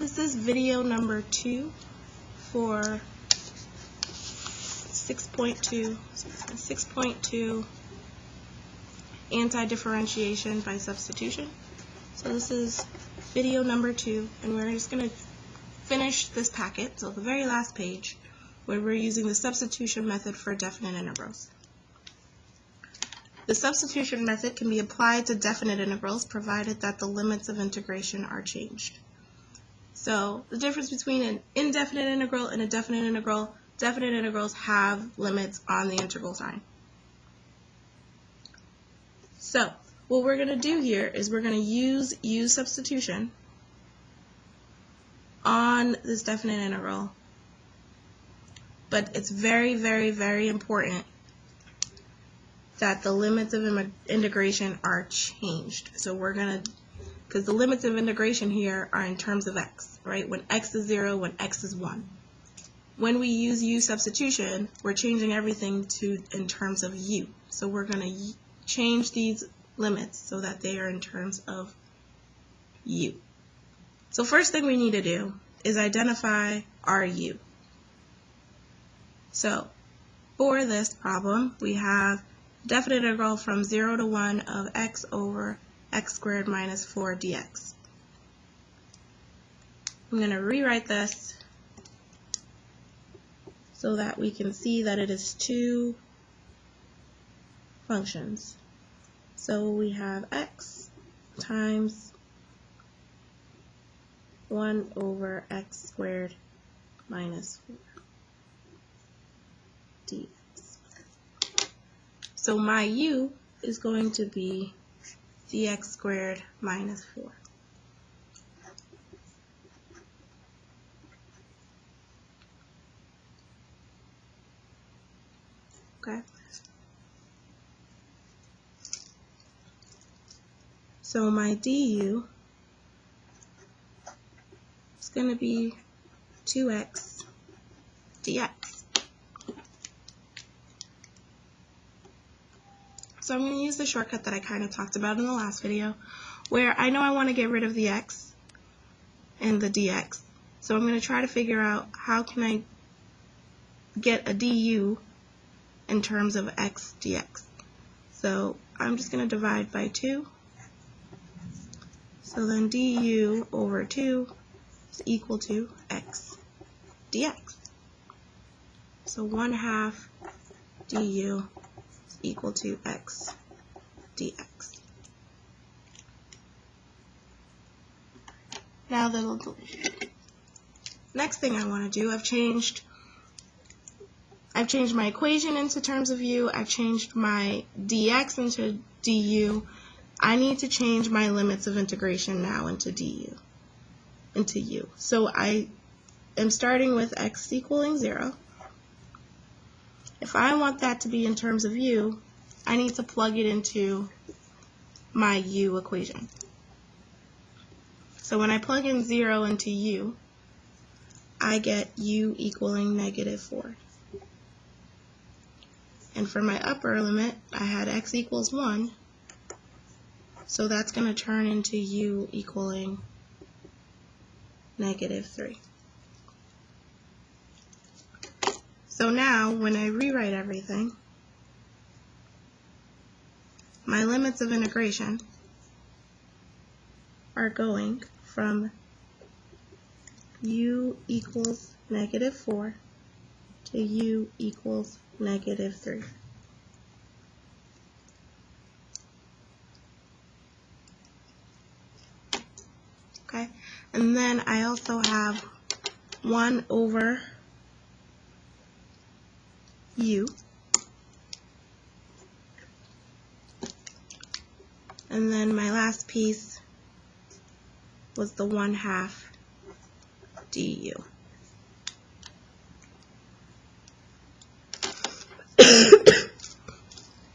This is video number 2 for 6.2 anti-differentiation by substitution. So this is video number 2, and we're just going to finish this packet, so the very last page, where we're using the substitution method for definite integrals. The substitution method can be applied to definite integrals provided that the limits of integration are changed. So the difference between an indefinite integral and a definite integrals have limits on the integral sign. So what we're going to do here is we're going to use substitution on this definite integral. But it's very, very, very important that the limits of integration are changed. So we're going to, because the limits of integration here are in terms of x, right? When x is 0, when x is 1. When we use u substitution, we're changing everything in terms of u. So we're going to change these limits so that they are in terms of u. So first thing we need to do is identify our u. So for this problem, we have definite integral from 0 to 1 of x over x squared minus 4 dx. I'm going to rewrite this so that we can see that it is two functions. So we have x times 1 over x squared minus 4 dx. So my u is going to be dx squared minus 4. Okay. So my du is going to be 2x dx. So I'm going to use the shortcut that I kind of talked about in the last video, where I know I want to get rid of the x and the dx. So I'm going to try to figure out how can I get a du in terms of x dx. So I'm just going to divide by 2. So then du over 2 is equal to x dx. So 1/2 du is equal to x dx. Now the next thing I want to do, I've changed my equation into terms of u. I've changed my dx into du. I need to change my limits of integration now into u. So I am starting with x equaling 0. If I want that to be in terms of u, I need to plug it into my u equation. So when I plug in 0 into u, I get u equaling -4. And for my upper limit, I had x equals 1, so that's going to turn into u equaling -3. So now, when I rewrite everything, my limits of integration are going from u equals -4 to u equals -3. Okay, and then I also have 1 over u, and then my last piece was the 1/2 du.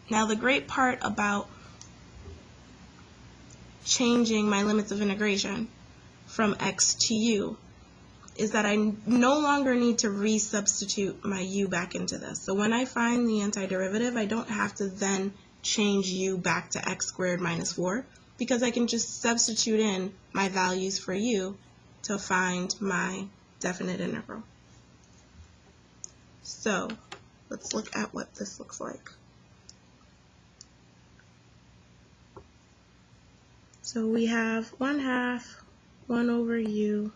Now the great part about changing my limits of integration from x to u is that I no longer need to resubstitute my u back into this. So when I find the antiderivative, I don't have to then change u back to x squared minus 4, because I can just substitute in my values for u to find my definite integral. So let's look at what this looks like. So we have 1/2 1 over u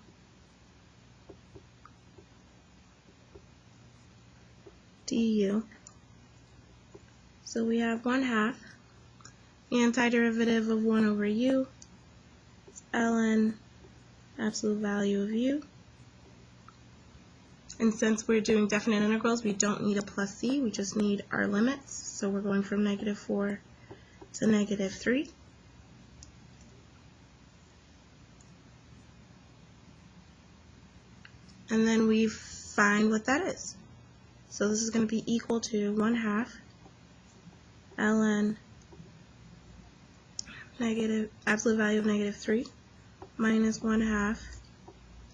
du. So we have 1/2. The antiderivative of 1 over u is ln absolute value of u. And since we're doing definite integrals, we don't need a plus c, we just need our limits. So we're going from -4 to -3. And then we find what that is. So this is going to be equal to 1/2 ln absolute value of -3 minus 1/2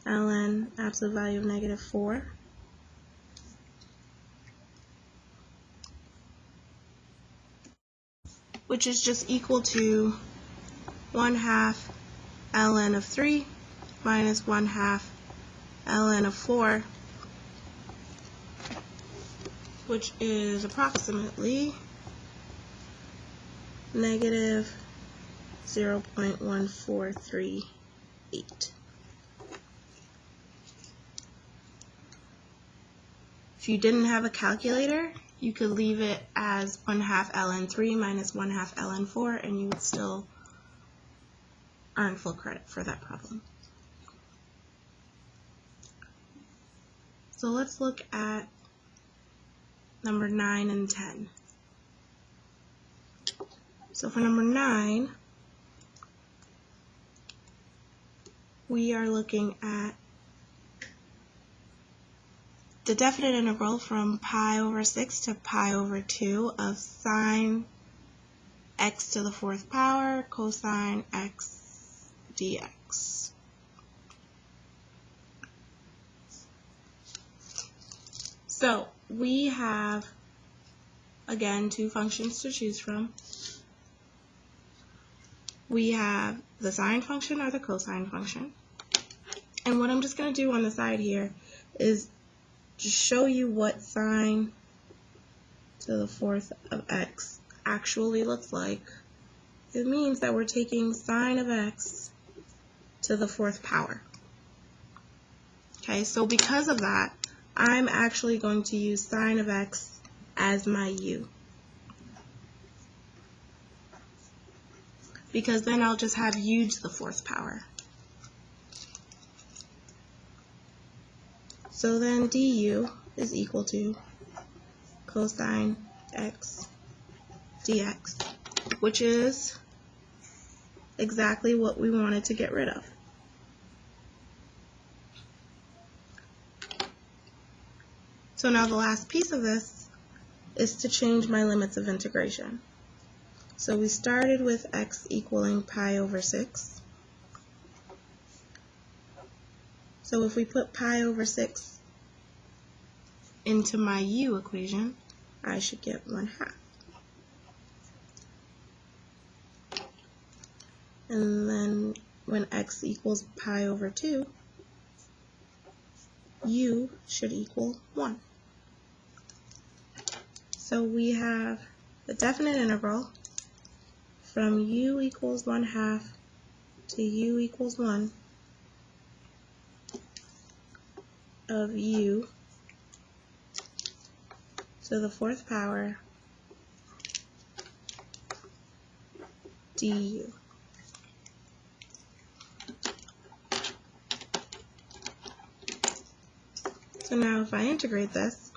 ln absolute value of -4 which is just equal to 1/2 ln of 3 minus 1/2 ln of 4, which is approximately -0.1438. If you didn't have a calculator, you could leave it as 1/2 ln 3 minus 1/2 ln 4, and you would still earn full credit for that problem. So let's look at number 9 and 10. So for number 9, we are looking at the definite integral from pi over 6 to pi over 2 of sine x to the 4th power cosine x dx. So we have, again, two functions to choose from. We have the sine function or the cosine function. And what I'm just going to do on the side here is just show you what sine to the 4th of x actually looks like. It means that we're taking sine of x to the 4th power. Okay, so because of that, I'm actually going to use sine of x as my u, because then I'll just have u to the 4th power. So then du is equal to cosine x dx, which is exactly what we wanted to get rid of. So now the last piece of this is to change my limits of integration. So we started with x equaling pi over 6. So if we put pi over 6 into my u equation, I should get 1/2. And then when x equals pi over 2, u should equal 1. So we have the definite integral from u equals 1/2 to u equals 1 of u to the 4th power du. So now if I integrate this,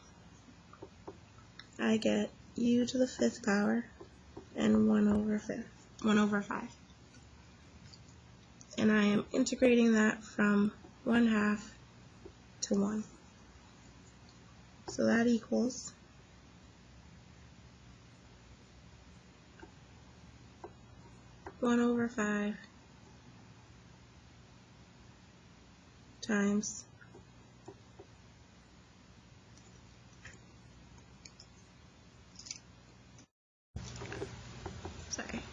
I get u to the 5th power and 1 over 5. And I am integrating that from 1/2 to 1. So that equals 1 over 5 times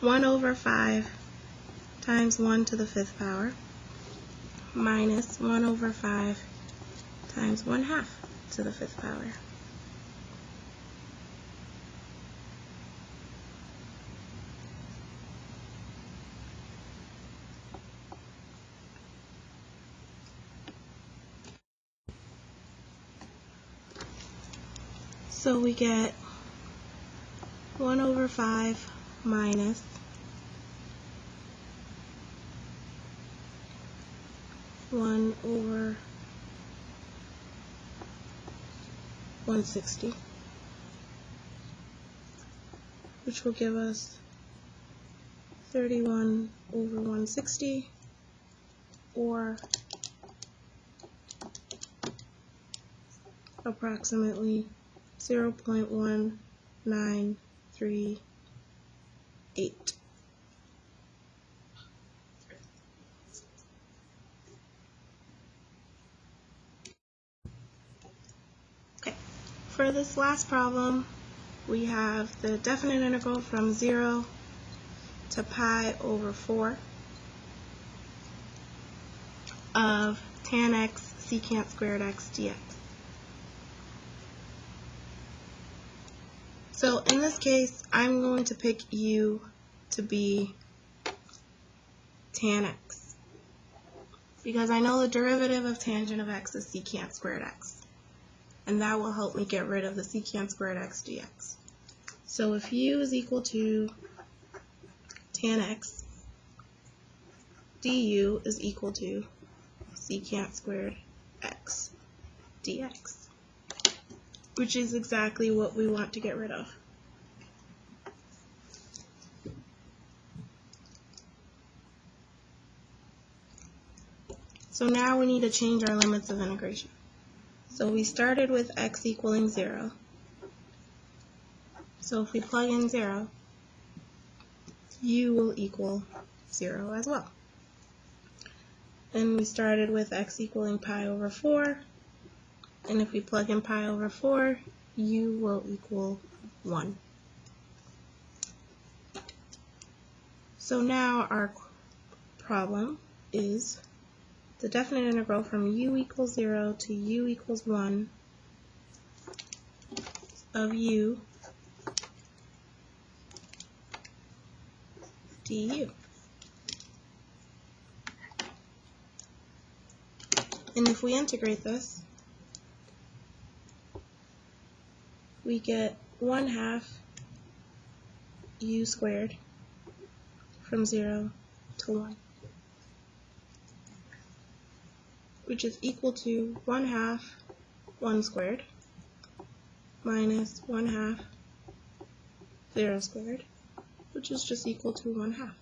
1 over 5 times 1 to the 5th power minus 1 over 5 times 1/2 to the 5th power. So we get 1 over 5 minus 1 over 160, which will give us 31 over 160, or approximately 0.1938. Okay, for this last problem, we have the definite integral from 0 to pi over 4 of tan x secant squared x dx. So in this case, I'm going to pick u to be tan x, because I know the derivative of tangent of x is secant squared x, and that will help me get rid of the secant squared x dx. So if u is equal to tan x, du is equal to secant squared x dx, which is exactly what we want to get rid of. So now we need to change our limits of integration. So we started with x equaling 0. So if we plug in 0, u will equal 0 as well. Then we started with x equaling pi over 4, and if we plug in pi over 4, u will equal 1. So now our problem is the definite integral from u equals 0 to u equals 1 of u du. And if we integrate this, we get 1/2 u squared from 0 to 1, which is equal to 1/2 1 squared minus 1/2 0 squared, which is just equal to 1/2.